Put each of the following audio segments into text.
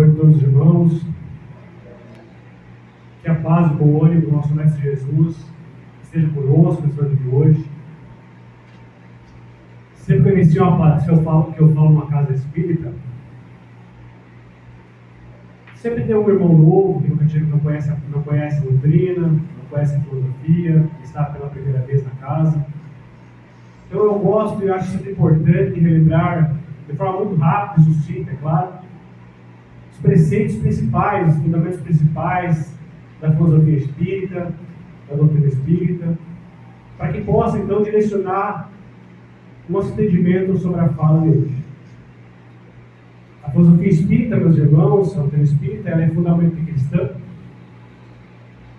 noite a todos os irmãos. Que a paz e o bom ânimo do nosso Mestre Jesus esteja conosco nesse dia de hoje. Sempre que eu inicio eu falo numa casa espírita, sempre tem um irmão novo que não conhece a doutrina, não conhece a filosofia, que está pela primeira vez na casa. Então eu gosto e acho sempre importante relembrar, de forma muito rápida e sucinta, é claro, os preceitos principais, os fundamentos principais da filosofia espírita, da doutrina espírita, para que possa então direcionar o nosso entendimento sobre a fala de hoje. A filosofia espírita, meus irmãos, a doutrina espírita, ela é fundamentalmente cristã,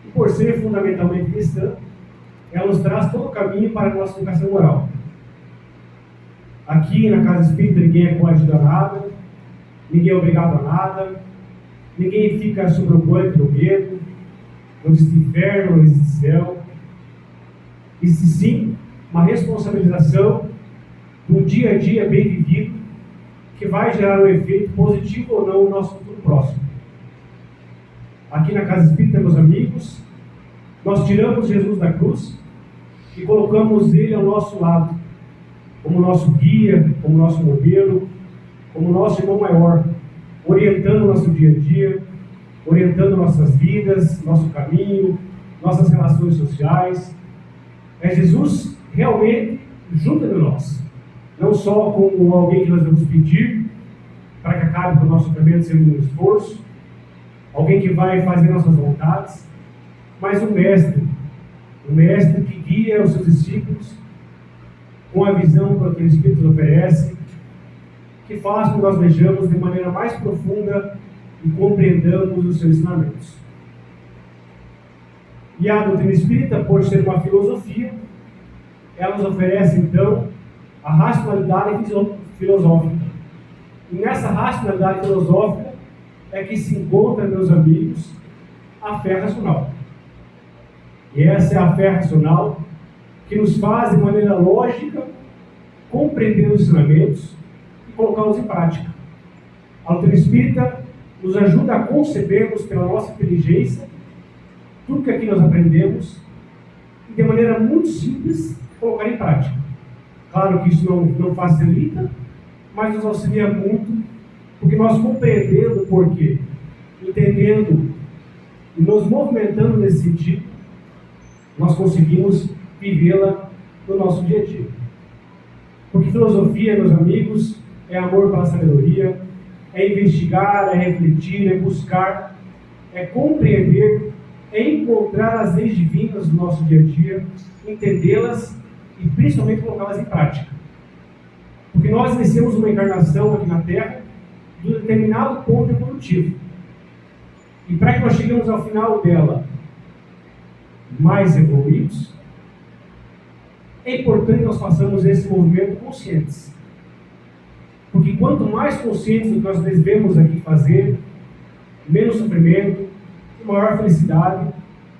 e por ser fundamentalmente cristã, ela nos traz todo o caminho para a nossa educação moral. Aqui na casa espírita ninguém é coagido a nada, ninguém é obrigado a nada, ninguém fica sob o banco do medo, não existe inferno, não existe céu. Existe sim uma responsabilização de um dia a dia bem vivido, que vai gerar um efeito positivo ou não no nosso futuro próximo. Aqui na casa espírita, meus amigos, nós tiramos Jesus da cruz e colocamos ele ao nosso lado, como nosso guia, como nosso modelo, como nosso irmão maior, orientando o nosso dia a dia, orientando nossas vidas, nosso caminho, nossas relações sociais. É Jesus realmente junto de nós, não só como alguém que nós vamos pedir para que acabe com o nosso caminho sem nenhum esforço, alguém que vai fazer nossas vontades, mas um mestre que guia os seus discípulos com a visão que o Espírito nos oferece, que faz com que nós vejamos de maneira mais profunda e compreendamos os seus ensinamentos. E a doutrina espírita, por ser uma filosofia, ela nos oferece então a racionalidade filosófica. E nessa racionalidade filosófica é que se encontra, meus amigos, a fé racional. E essa é a fé racional que nos faz, de maneira lógica, compreender os ensinamentos e colocá-los em prática. A doutrina espírita nos ajuda a concebermos pela nossa inteligência tudo que aqui nós aprendemos e, de maneira muito simples, colocar em prática. Claro que isso não facilita, mas nos auxilia muito, porque nós compreendendo o porquê, entendendo e nos movimentando nesse sentido, nós conseguimos vivê-la no nosso dia a dia. Porque filosofia, meus amigos, é amor pela sabedoria, é investigar, é refletir, é buscar, é compreender, é encontrar as leis divinas do nosso dia a dia, entendê-las e principalmente colocá-las em prática. Porque nós iniciamos uma encarnação aqui na Terra de um determinado ponto evolutivo. E para que nós cheguemos ao final dela mais evoluídos, é importante que nós façamos esse movimento conscientes. Porque quanto mais conscientes do que nós devemos aqui fazer, menos sofrimento e maior felicidade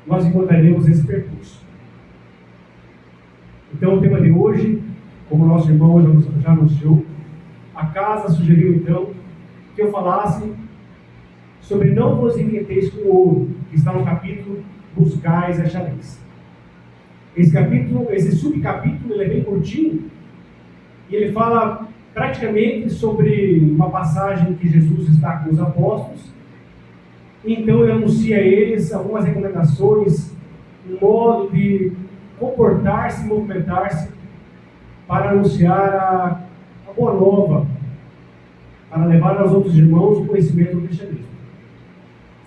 nós encontraremos nesse percurso. Então o tema de hoje, como o nosso irmão já anunciou, a casa sugeriu então que eu falasse sobre não vos inquieteis com o ouro, que está no capítulo Buscais e Achareis. Esse subcapítulo, ele é bem curtinho e ele fala praticamente sobre uma passagem que Jesus está com os apóstolos. Então ele anuncia a eles algumas recomendações, um modo de comportar-se e movimentar-se para anunciar a boa nova, para levar aos outros irmãos o conhecimento do cristianismo.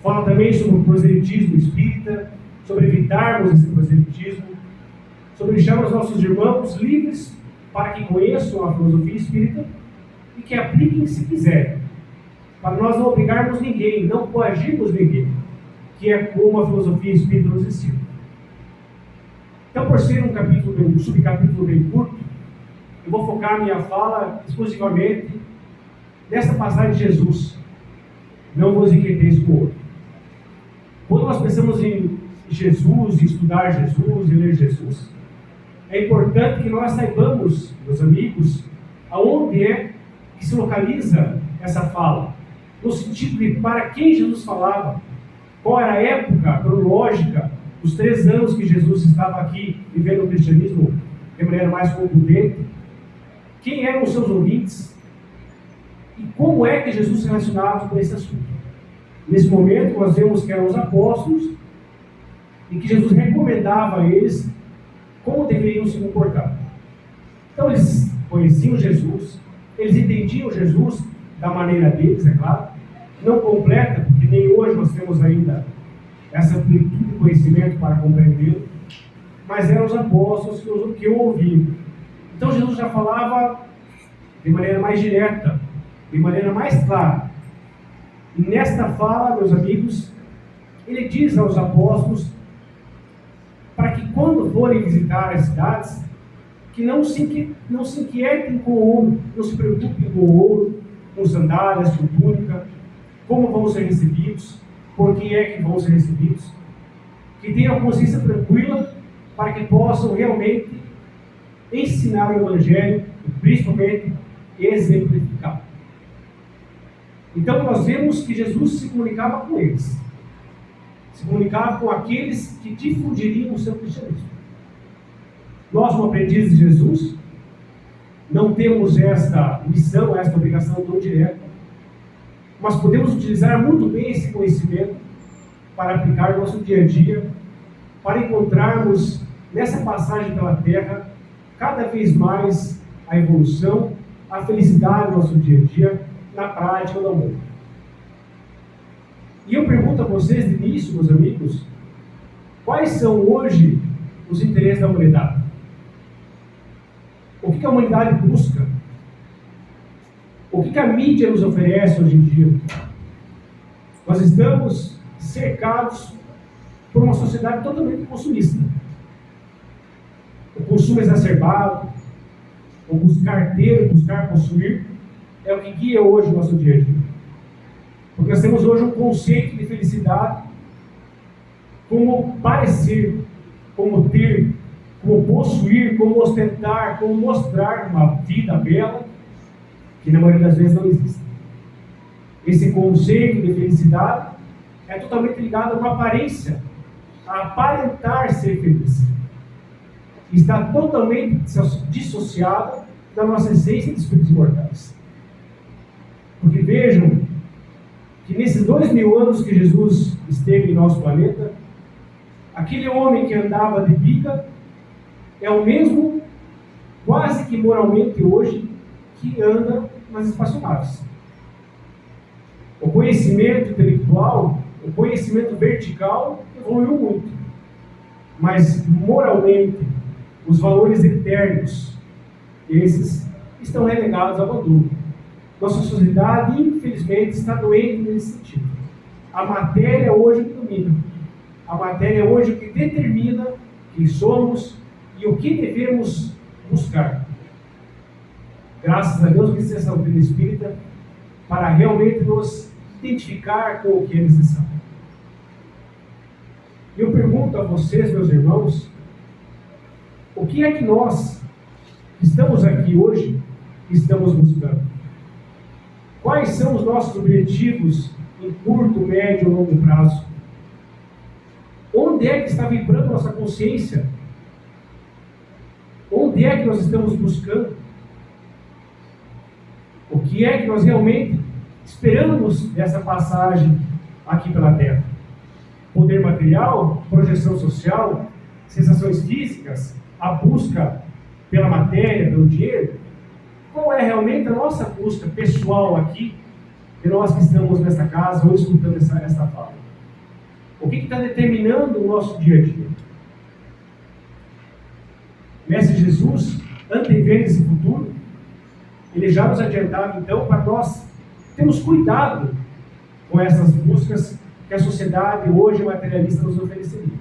Fala também sobre o proselitismo espírita, sobre evitarmos esse proselitismo, sobre deixar os nossos irmãos livres para que conheçam a filosofia espírita e que apliquem se quiserem, para nós não obrigarmos ninguém, não coagirmos ninguém, que é como a filosofia espírita nos ensina. Então, por ser um subcapítulo bem curto, eu vou focar a minha fala exclusivamente nessa passagem de Jesus. Não vos inquieteis com o outro. Quando nós pensamos em Jesus, em estudar Jesus, em ler Jesus, é importante que nós saibamos, meus amigos, aonde é que se localiza essa fala. no sentido de para quem Jesus falava, qual era a época cronológica, os 3 anos que Jesus estava aqui vivendo o cristianismo de maneira mais contundente, quem eram os seus ouvintes e como é que Jesus se relacionava com esse assunto. Nesse momento, nós vemos que eram os apóstolos e que Jesus recomendava a eles como deveriam se comportar. Então, eles conheciam Jesus, eles entendiam Jesus da maneira deles, é claro, não completa, porque nem hoje nós temos ainda essa amplitude de conhecimento para compreendê-lo, mas eram os apóstolos que o ouviam. Então, Jesus já falava de maneira mais direta, de maneira mais clara. E nesta fala, meus amigos, ele diz aos apóstolos para que quando forem visitar as cidades, que não se inquietem com o ouro, não se preocupem com o ouro, com sandálias, com túnica, como vão ser recebidos, por quem é que vão ser recebidos, que tenham a consciência tranquila para que possam realmente ensinar o Evangelho e principalmente exemplificar. Então nós vemos que Jesus se comunicava com eles, se comunicava com aqueles que difundiriam o seu cristianismo. Nós, como aprendizes de Jesus, não temos esta missão, esta obrigação tão direta, mas podemos utilizar muito bem esse conhecimento para aplicar no nosso dia a dia, para encontrarmos nessa passagem pela Terra cada vez mais a evolução, a felicidade do nosso dia a dia, na prática do amor. E eu pergunto a vocês de início, meus amigos, quais são hoje os interesses da humanidade? O que a humanidade busca? O que a mídia nos oferece hoje em dia? Nós estamos cercados por uma sociedade totalmente consumista. O consumo exacerbado, o buscar ter, o buscar possuir, é o que guia hoje o nosso dia a dia. Porque nós temos hoje um conceito de felicidade como parecer, como ter, como possuir, como ostentar, como mostrar uma vida bela, que na maioria das vezes não existe. Esse conceito de felicidade é totalmente ligado a uma aparência, a aparentar ser feliz. Está totalmente dissociado da nossa essência de espíritos imortais. Porque vejam que nesses 2000 anos que Jesus esteve em nosso planeta, aquele homem que andava de bica é o mesmo, quase que moralmente hoje, que anda nas espaçonaves. O conhecimento intelectual, o conhecimento vertical evoluiu muito, mas moralmente, os valores eternos, esses estão relegados ao abandono. Nossa sociedade, infelizmente, está doente nesse sentido. A matéria é hoje o que domina. A matéria é hoje o que determina quem somos e o que devemos buscar. Graças a Deus que existe essa doutrina espírita para realmente nos identificar com o que é necessário. Eu pergunto a vocês, meus irmãos, o que é que nós, que estamos aqui hoje, estamos buscando? Quais são os nossos objetivos em curto, médio ou longo prazo? Onde é que está vibrando nossa consciência? Onde é que nós estamos buscando? O que é que nós realmente esperamos dessa passagem aqui pela Terra? Poder material, projeção social, sensações físicas, a busca pela matéria, pelo dinheiro? Qual é realmente a nossa busca pessoal aqui, de nós que estamos nesta casa ou escutando esta fala? O que está determinando o nosso dia a dia? Mestre Jesus, antevendo esse futuro, ele já nos adiantava então para nós termos cuidado com essas buscas que a sociedade hoje materialista nos ofereceria.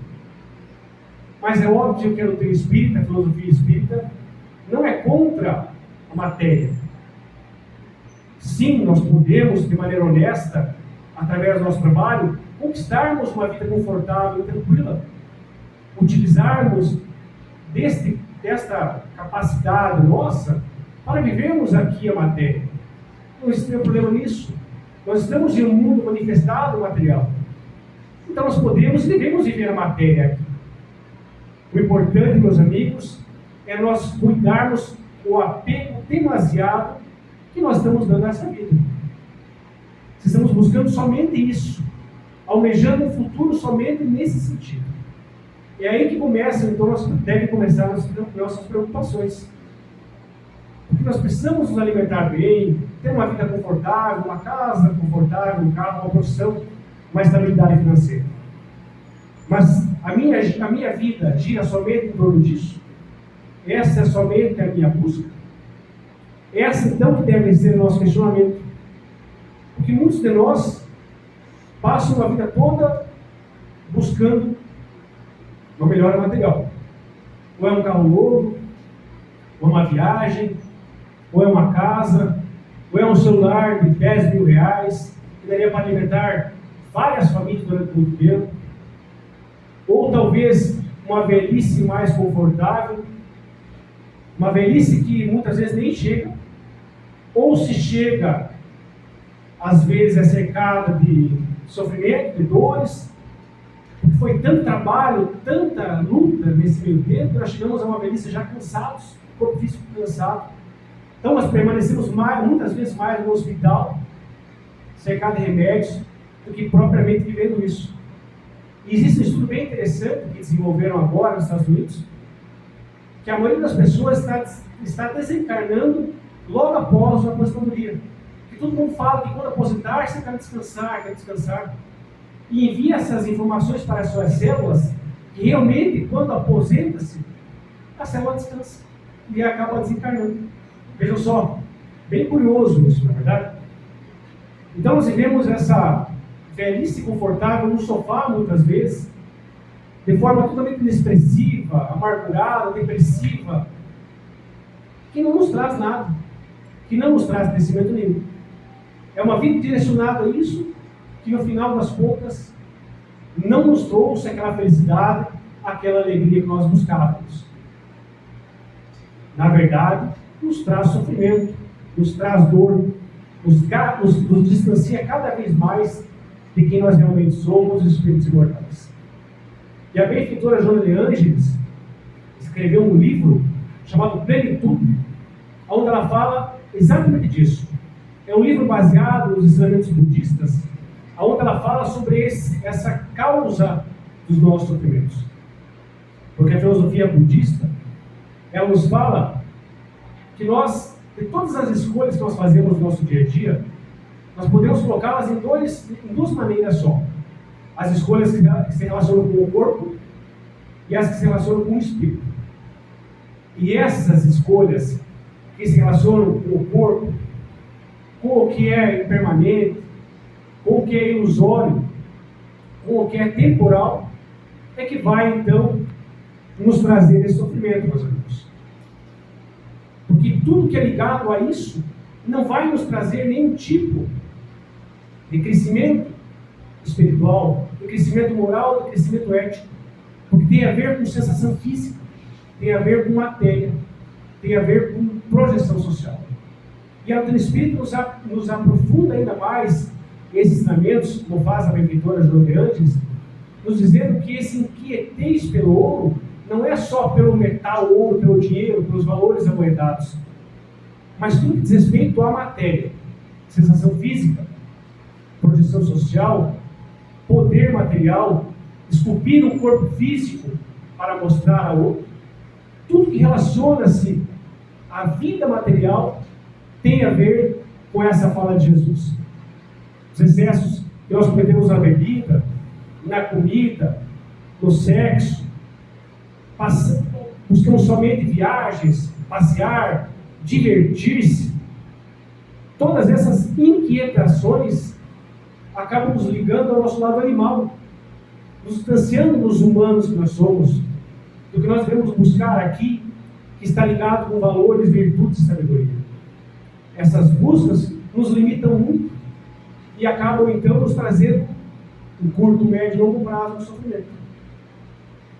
Mas é óbvio que a doutrina espírita, a filosofia espírita, não é contra a matéria. Sim, nós podemos, de maneira honesta, através do nosso trabalho, conquistarmos uma vida confortável e tranquila. Utilizarmos desta capacidade nossa para vivermos aqui a matéria. Não existe nenhum problema nisso. Nós estamos em um mundo manifestado material. Então nós podemos e devemos viver a matéria aqui. O importante, meus amigos, é nós cuidarmos do apego demasiado que nós estamos dando a essa vida. Se estamos buscando somente isso, almejando um futuro somente nesse sentido. É aí que começa, então, devem começar nossas preocupações. Porque nós precisamos nos alimentar bem, ter uma vida confortável, uma casa confortável, um carro, uma profissão, uma estabilidade financeira. Mas a minha vida gira somente em torno disso? Essa é somente a minha busca? Essa então que deve ser o nosso questionamento. Porque muitos de nós passam a vida toda buscando uma melhora material. Ou é um carro novo, ou é uma viagem, ou é uma casa, ou é um celular de 10 mil reais, que daria para alimentar várias famílias durante muito tempo. Ou talvez uma velhice mais confortável, uma velhice que muitas vezes nem chega, ou se chega, às vezes é cercada de sofrimento, de dores, porque foi tanto trabalho, tanta luta nesse meio tempo, que nós chegamos a uma velhice já cansados, corpo físico cansado. Então nós permanecemos muitas vezes mais no hospital, cercado de remédios, do que propriamente vivendo isso. E existe um estudo bem interessante que desenvolveram agora nos Estados Unidos, que a maioria das pessoas está desencarnando logo após a aposentadoria. Que todo mundo fala que quando aposentar, você quer descansar. E envia essas informações para as suas células, que realmente, quando aposenta-se, a célula descansa e acaba desencarnando. Vejam só, bem curioso isso, na verdade. Então nós vivemos essa velhice confortável no sofá, muitas vezes, de forma totalmente inexpressiva, amargurada, depressiva, que não nos traz nada, que não nos traz crescimento nenhum. É uma vida direcionada a isso, que no final das contas não nos trouxe aquela felicidade, aquela alegria que nós buscávamos. Na verdade, nos traz sofrimento, nos traz dor, nos distancia cada vez mais de quem nós realmente somos, os espíritos imortais. E a benfeitora Joana de Ângeles escreveu um livro chamado Plenitude, onde ela fala exatamente disso. É um livro baseado nos ensinamentos budistas, onde ela fala sobre essa causa dos nossos sofrimentos. Porque a filosofia budista, ela nos fala que nós, de todas as escolhas que nós fazemos no nosso dia a dia, nós podemos colocá-las em duas maneiras só. As escolhas que se relacionam com o corpo e as que se relacionam com o espírito. E essas escolhas que se relacionam com o corpo, com o que é impermanente, com o que é ilusório, com o que é temporal, é que vai então nos trazer esse sofrimento, meus amigos. Porque tudo que é ligado a isso não vai nos trazer nenhum tipo de crescimento espiritual, de crescimento moral, de crescimento ético. Porque tem a ver com sensação física, tem a ver com matéria, tem a ver com projeção social. E a doutrina espírita nos aprofunda ainda mais esses ensinamentos, como faz a benfeitora Joana de Ângeles, nos dizendo que esse inquietez pelo ouro não é só pelo metal ouro, pelo dinheiro, pelos valores amoedados, mas tudo que diz respeito à matéria, sensação física, projeção social, poder material, esculpir um corpo físico para mostrar a outro. Tudo que relaciona-se à vida material tem a ver com essa fala de Jesus. Os excessos que nós cometemos na bebida, na comida, no sexo, buscamos somente viagens, passear, divertir-se. Todas essas inquietações acabam nos ligando ao nosso lado animal, nos distanciando dos humanos que nós somos, do que nós devemos buscar aqui, que está ligado com valores, virtudes e sabedoria. Essas buscas nos limitam muito e acabam então nos trazendo um curto, médio e longo prazo de sofrimento.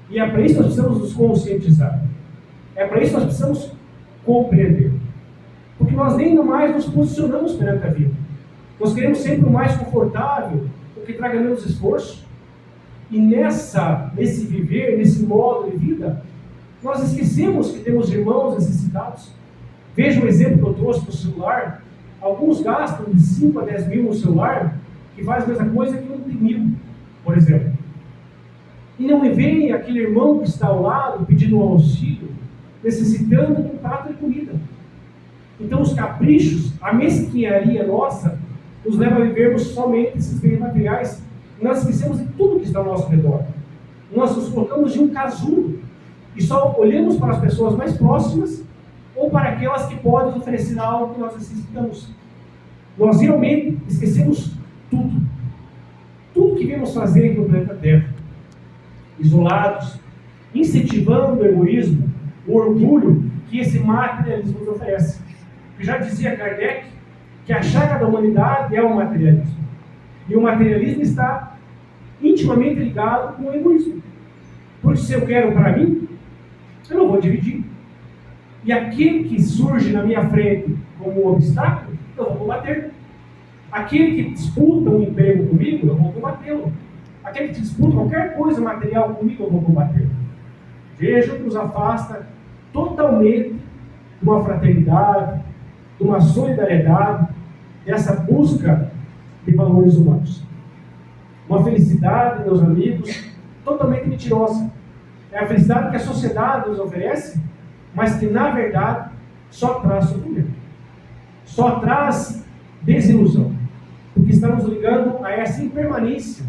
E é para isso que nós precisamos nos conscientizar. É para isso que nós precisamos compreender. Porque nós nem mais nos posicionamos perante a vida. Nós queremos sempre o mais confortável, o que traga menos esforço. E nesse viver, nesse modo de vida, nós esquecemos que temos irmãos necessitados. Veja o exemplo que eu trouxe para o celular. Alguns gastam de 5 a 10 mil no celular, que faz a mesma coisa que um de 1.000, por exemplo. E não me vem aquele irmão que está ao lado pedindo um auxílio, necessitando de um prato de comida. Então os caprichos, a mesquinharia nossa, nos leva a vivermos somente esses bens materiais. Nós esquecemos de tudo que está ao nosso redor. Nós nos colocamos de um casulo e só olhamos para as pessoas mais próximas ou para aquelas que podem oferecer algo que nós necessitamos. Nós realmente esquecemos tudo. Tudo que viemos fazer aqui no planeta Terra. Isolados, incentivando o egoísmo, o orgulho que esse materialismo nos oferece. Eu já dizia Kardec que a chaga da humanidade é o materialismo. E o materialismo está intimamente ligado com o egoísmo. Porque se eu quero para mim, eu não vou dividir. E aquele que surge na minha frente como um obstáculo, eu vou combater. Aquele que disputa um emprego comigo, eu vou combatê-lo. Aquele que disputa qualquer coisa material comigo, eu vou combater. Veja que nos afasta totalmente de uma fraternidade, de uma solidariedade, dessa busca de valores humanos. Uma felicidade, meus amigos, totalmente mentirosa. É a felicidade que a sociedade nos oferece, mas que na verdade só traz sofrimento. Só traz desilusão. Porque estamos ligando a essa impermanência,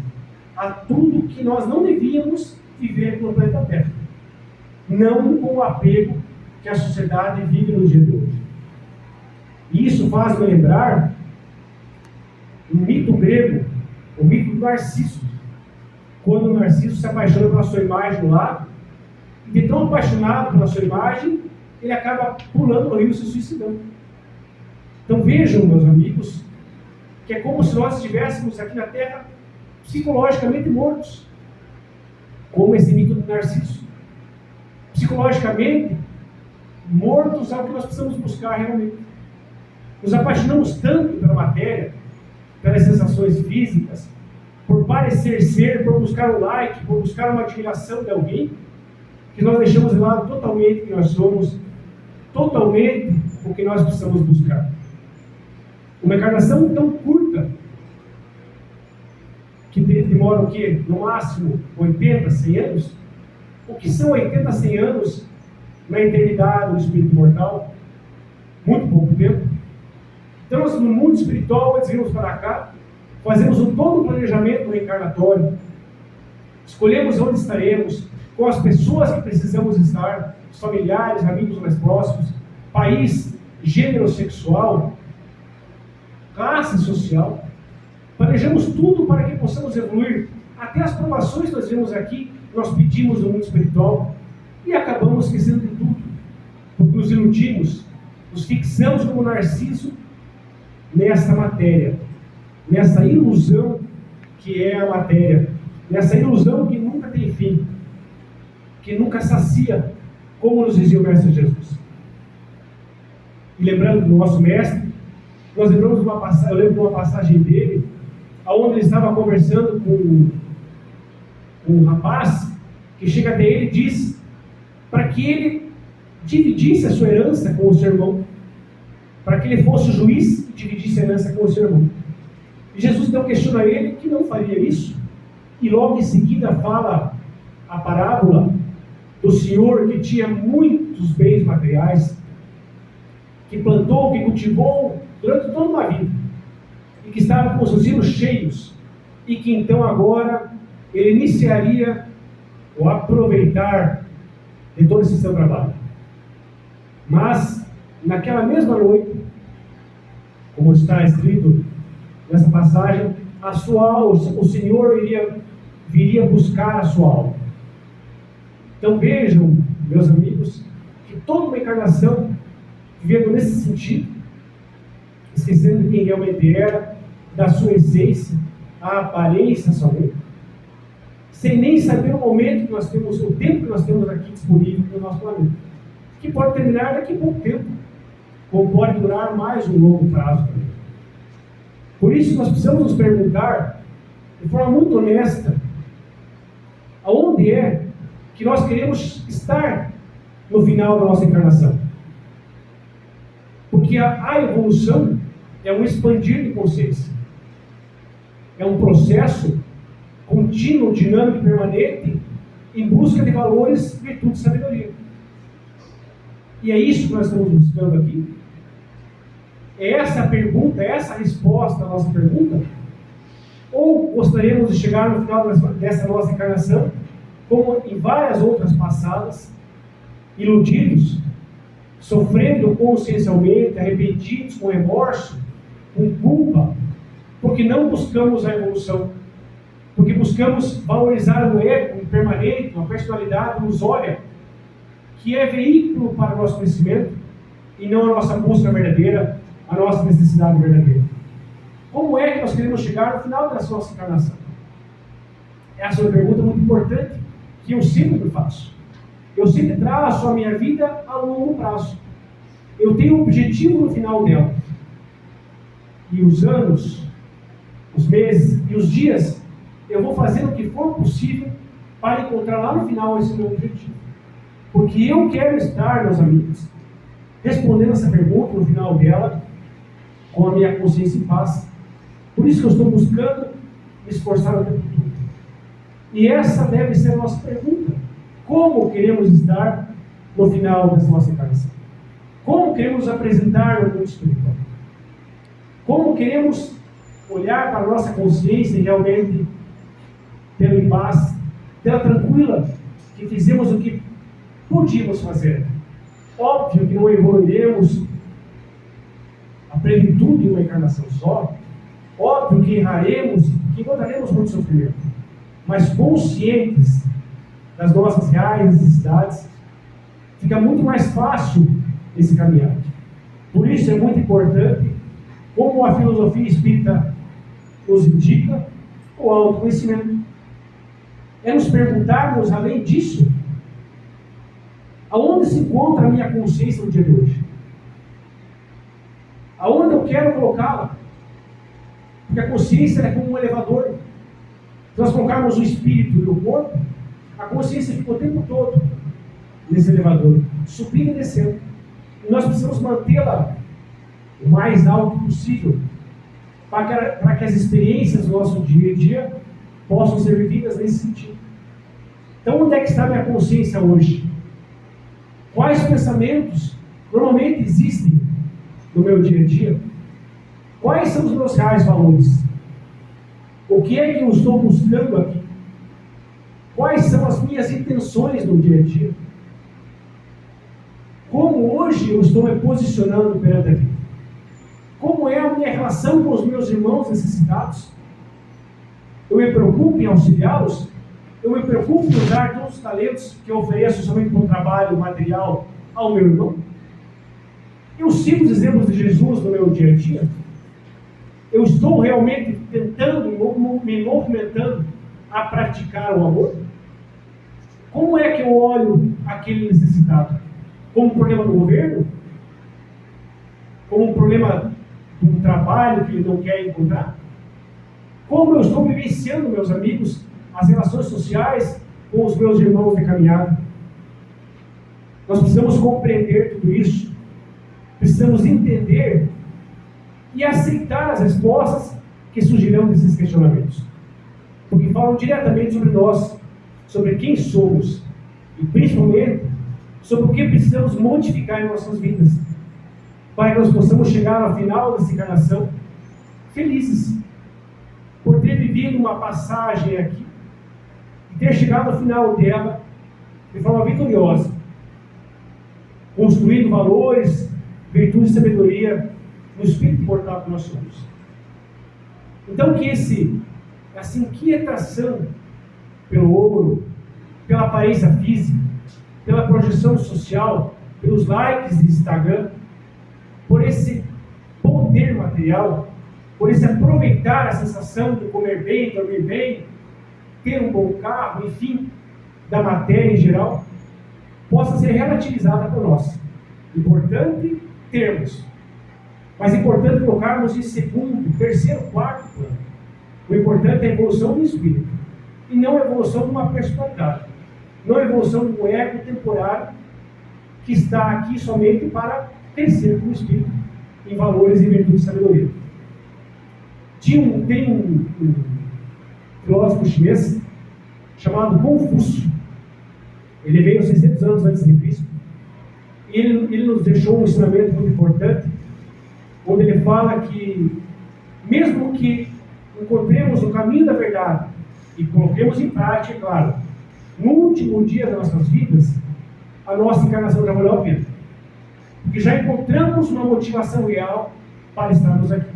a tudo que nós não devíamos viver no planeta Terra. Não com o apego que a sociedade vive no dia de hoje. E isso faz me lembrar um mito grego, o mito do Narciso. Quando o Narciso se apaixona pela sua imagem no lago, e de tão apaixonado pela sua imagem, ele acaba pulando no rio e se suicidando. Então vejam, meus amigos, que é como se nós estivéssemos aqui na Terra psicologicamente mortos, como esse mito do Narciso. Psicologicamente mortos ao que nós precisamos buscar realmente. Nos apaixonamos tanto pela matéria, pelas sensações físicas, por parecer ser, por buscar um like, por buscar uma admiração de alguém, que nós deixamos de lado totalmente o que nós somos, totalmente o que nós precisamos buscar. Uma encarnação tão curta, que demora o quê? No máximo 80, 100 anos? O que são 80, 100 anos na eternidade do espírito mortal? Muito pouco tempo. Então nós no mundo espiritual, antes de virmos para cá, fazemos todo um planejamento reencarnatório, escolhemos onde estaremos, com as pessoas que precisamos estar, os familiares, amigos mais próximos, país, gênero sexual, classe social. Planejamos tudo para que possamos evoluir. Até as provações que nós vemos aqui, nós pedimos no mundo espiritual e acabamos esquecendo de tudo, porque nos iludimos, nos fixamos como Narciso nessa matéria, nessa ilusão que é a matéria, nessa ilusão que nunca tem fim, que nunca sacia, como nos dizia o Mestre Jesus. E lembrando do nosso Mestre, nós lembramos de uma passagem, eu lembro de uma passagem dele, onde ele estava conversando com um rapaz, que chega até ele e diz para que ele dividisse a sua herança com o seu irmão, para que ele fosse o juiz e dividisse a herança com o seu irmão. E Jesus então questiona a ele que não faria isso, e logo em seguida fala a parábola do senhor que tinha muitos bens materiais, que plantou, que cultivou durante toda uma vida, e que estava com os silos cheios, e que então agora ele iniciaria o aproveitar de todo esse seu trabalho. Mas naquela mesma noite, como está escrito nessa passagem, a sua alma, o Senhor viria buscar a sua alma. Então vejam, meus amigos, que toda uma encarnação vivendo nesse sentido, esquecendo de quem realmente era, da sua essência, a aparência somente, sem nem saber o momento que nós temos, o tempo que nós temos aqui disponível no nosso planeta, que pode terminar daqui a pouco tempo, ou pode durar mais um longo prazo também. Por isso nós precisamos nos perguntar, de forma muito honesta, aonde é que nós queremos estar no final da nossa encarnação. Porque a evolução é um expandir de consciência. É um processo contínuo, dinâmico e permanente em busca de valores, virtude e sabedoria. E é isso que nós estamos buscando aqui. É essa a pergunta, é essa a resposta à nossa pergunta? Ou gostaríamos de chegar no final dessa nossa encarnação, como em várias outras passadas, iludidos, sofrendo consciencialmente, arrependidos, com remorso, com culpa, porque não buscamos a evolução, porque buscamos valorizar o ego impermanente, uma personalidade ilusória, que é veículo para o nosso crescimento, e não a nossa busca verdadeira, a nossa necessidade verdadeira. Como é que nós queremos chegar no final dessa nossa encarnação? Essa é uma pergunta muito importante, que eu sempre faço. Eu sempre traço a minha vida a longo prazo. Eu tenho um objetivo no final dela. E os anos, os meses e os dias, eu vou fazer o que for possível para encontrar lá no final esse meu objetivo. Porque eu quero estar, meus amigos, respondendo essa pergunta no final dela, com a minha consciência em paz. Por isso que eu estou buscando me esforçar o tempo todo. E essa deve ser a nossa pergunta. Como queremos estar no final dessa nossa encarnação? Como queremos nos apresentar no mundo espiritual? Como queremos olhar para a nossa consciência e realmente tê-la em paz, tê-la tranquila, que fizemos o que podíamos fazer? Óbvio que não evoluiremos a plenitude de uma encarnação só. Óbvio que erraremos, que encontraremos muito sofrimento. Mas conscientes das nossas reais necessidades, fica muito mais fácil esse caminhar. Por isso é muito importante, como a filosofia espírita nos indica, o autoconhecimento. É nos perguntarmos, além disso, aonde se encontra a minha consciência no dia de hoje? Aonde eu quero colocá-la? Porque a consciência é como um elevador. Se nós colocarmos o espírito e o corpo, a consciência fica o tempo todo nesse elevador, subindo e descendo. E nós precisamos mantê-la o mais alto possível, para que as experiências do nosso dia a dia possam ser vividas nesse sentido. Então, onde é que está a minha consciência hoje? Quais pensamentos normalmente existem no meu dia a dia? Quais são os meus reais valores? O que é que eu estou buscando aqui? Quais são as minhas intenções no dia a dia? Como hoje eu estou me posicionando perante a vida? Como é a minha relação com os meus irmãos necessitados? Eu me preocupo em auxiliá-los? Eu me preocupo em usar todos os talentos que eu ofereço somente com o trabalho material ao meu irmão? Eu sigo os exemplos de Jesus no meu dia a dia? Eu estou realmente tentando, me movimentando a praticar o amor? Como é que eu olho aquele necessitado? Como um problema do governo? Como um problema do trabalho que ele não quer encontrar? Como eu estou vivenciando, meus amigos, as relações sociais com os meus irmãos de caminhada? Nós precisamos compreender tudo isso. Precisamos entender e aceitar as respostas que surgirão desses questionamentos. Porque falam diretamente sobre nós, sobre quem somos e principalmente sobre o que precisamos modificar em nossas vidas, para que nós possamos chegar ao final dessa encarnação felizes, por ter vivido uma passagem aqui e ter chegado ao final dela de forma vitoriosa, construindo valores, virtude e sabedoria no espírito portado que nós somos. Então que essa inquietação pelo ouro, pela aparência física, pela projeção social, pelos likes de Instagram, por esse poder material, por esse aproveitar a sensação de comer bem, dormir bem, ter um bom carro, enfim, da matéria em geral, possa ser relativizada por nós. Importante termos, Mas é importante colocarmos em segundo, terceiro, quarto plano. O importante é a evolução do espírito, e não a evolução de uma personalidade, não a evolução de um ego temporário que está aqui somente para crescer como espírito em valores e virtudes de sabedoria. Tem um filósofo chinês chamado Confúcio. Ele veio 600 anos antes de Cristo, e ele nos deixou um ensinamento muito importante, onde ele fala que, mesmo que encontremos o caminho da verdade e coloquemos em prática, é claro, no último dia das nossas vidas, a nossa encarnação já valeu a pena, porque já encontramos uma motivação real para estarmos aqui.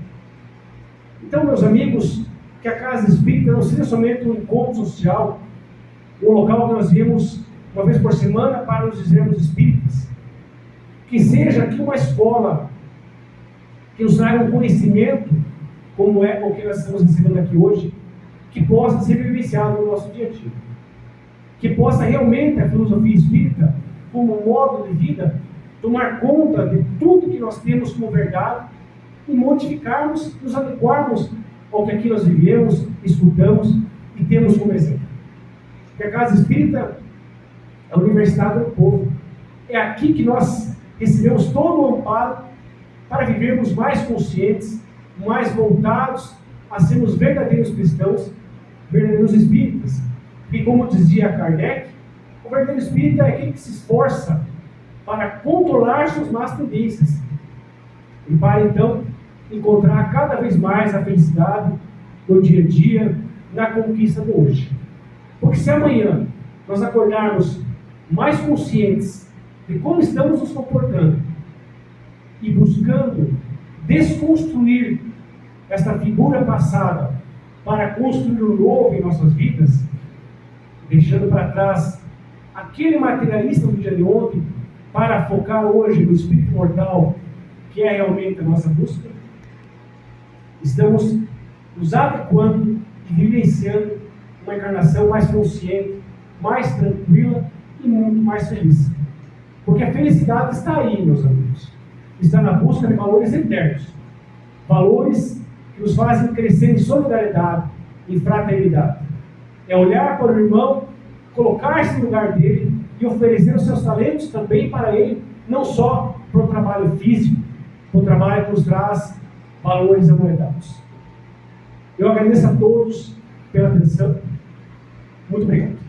Então, meus amigos, que a casa espírita não seja somente um encontro social, um local que nós viemos uma vez por semana para nos dizermos espíritas, que seja aqui uma escola que nos traga um conhecimento, como é o que nós estamos recebendo aqui hoje, que possa ser vivenciado no nosso dia a dia, que possa realmente a filosofia espírita, como modo de vida, tomar conta de tudo que nós temos como verdade e modificarmos, nos adequarmos ao que aqui nós vivemos, escutamos e temos como exemplo. Porque a casa espírita é a universidade do povo. É aqui que nós recebemos todo o amparo para vivermos mais conscientes, mais voltados a sermos verdadeiros cristãos, verdadeiros espíritas. Porque, como dizia Kardec, o verdadeiro espírita é aquele que se esforça para controlar suas más tendências e para, então, encontrar cada vez mais a felicidade no dia a dia, na conquista do hoje. Porque se amanhã nós acordarmos mais conscientes de como estamos nos comportando e buscando desconstruir esta figura passada para construir o novo em nossas vidas, deixando para trás aquele materialista do dia de ontem para focar hoje no espírito mortal, que é realmente a nossa busca, estamos nos adequando e vivenciando uma encarnação mais consciente, mais tranquila e muito mais feliz. Porque a felicidade está aí, meus amigos. Está na busca de valores eternos. Valores que nos fazem crescer em solidariedade, em fraternidade. É olhar para o irmão, colocar-se no lugar dele e oferecer os seus talentos também para ele, não só para o trabalho físico, para o trabalho que nos traz valores amoedados. Eu agradeço a todos pela atenção. Muito obrigado.